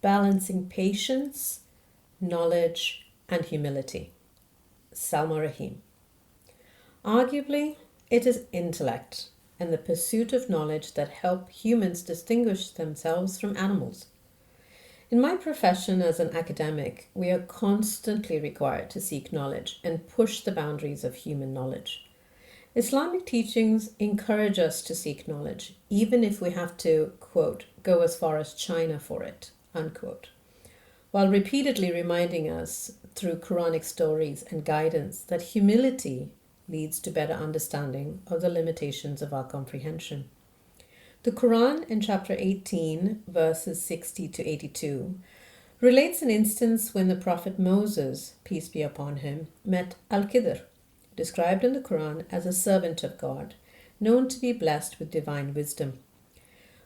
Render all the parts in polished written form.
balancing patience, knowledge, and humility. Salma Raheem. Arguably, it is intellect and the pursuit of knowledge that help humans distinguish themselves from animals. In my profession as an academic, we are constantly required to seek knowledge and push the boundaries of human knowledge. Islamic teachings encourage us to seek knowledge, even if we have to, quote, go as far as China for it, unquote, while repeatedly reminding us through Quranic stories and guidance that humility leads to better understanding of the limitations of our comprehension. The Quran in chapter 18, verses 60 to 82, relates an instance when the Prophet Moses, peace be upon him, met Al-Khidr, described in the Quran as a servant of God, known to be blessed with divine wisdom.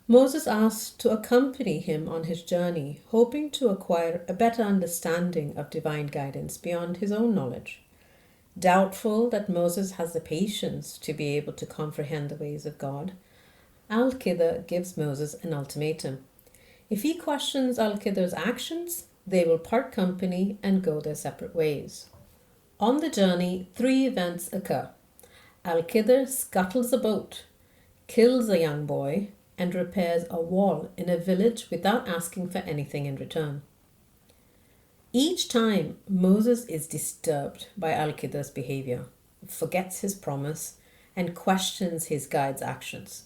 Moses asked to accompany him on his journey, hoping to acquire a better understanding of divine guidance beyond his own knowledge. Doubtful that Moses has the patience to be able to comprehend the ways of God, Al-Khidr gives Moses an ultimatum. If he questions Al-Khidr's actions, they will part company and go their separate ways. On the journey, three events occur. Al-Khidr scuttles a boat, kills a young boy, and repairs a wall in a village without asking for anything in return. Each time, Moses is disturbed by Al-Khidr's behavior, forgets his promise, and questions his guide's actions.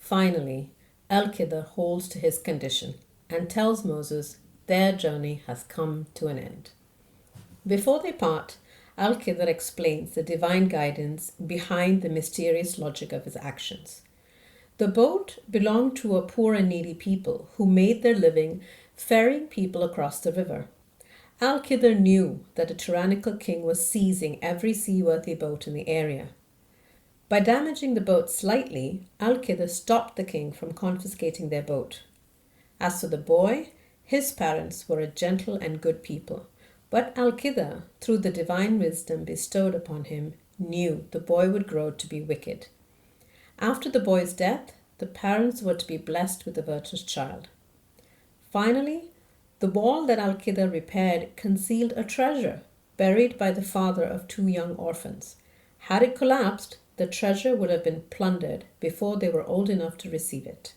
Finally, Al-Khidr holds to his condition and tells Moses their journey has come to an end. Before they part, Al-Khidr explains the divine guidance behind the mysterious logic of his actions. The boat belonged to a poor and needy people who made their living ferrying people across the river. Al-Khidr knew that a tyrannical king was seizing every seaworthy boat in the area. By damaging the boat slightly, Al-Khidr stopped the king from confiscating their boat. As for the boy, his parents were a gentle and good people, but Al-Khidr, through the divine wisdom bestowed upon him, knew the boy would grow to be wicked. After the boy's death, the parents were to be blessed with a virtuous child. Finally, the wall that Al-Khidr repaired concealed a treasure buried by the father of two young orphans. Had it collapsed, the treasure would have been plundered before they were old enough to receive it.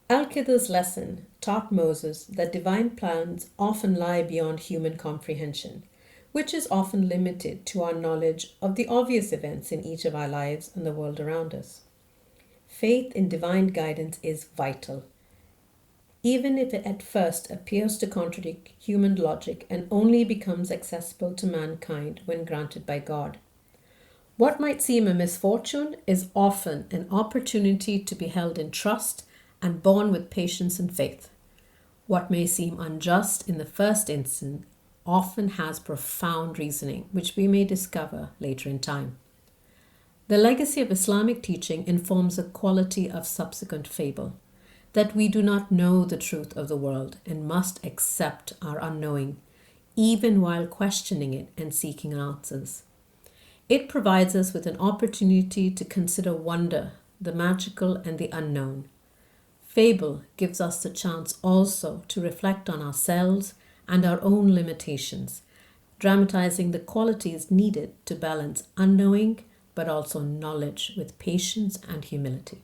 Al-Khidr's lesson taught Moses that divine plans often lie beyond human comprehension, which is often limited to our knowledge of the obvious events in each of our lives and the world around us. Faith in divine guidance is vital, even if it at first appears to contradict human logic and only becomes accessible to mankind when granted by God. What might seem a misfortune is often an opportunity to be held in trust and borne with patience and faith. What may seem unjust in the first instance often has profound reasoning, which we may discover later in time. The legacy of Islamic teaching informs the quality of subsequent fable, that we do not know the truth of the world and must accept our unknowing, even while questioning it and seeking answers. It provides us with an opportunity to consider wonder, the magical and the unknown. Fable gives us the chance also to reflect on ourselves and our own limitations, dramatizing the qualities needed to balance unknowing but also knowledge with patience and humility.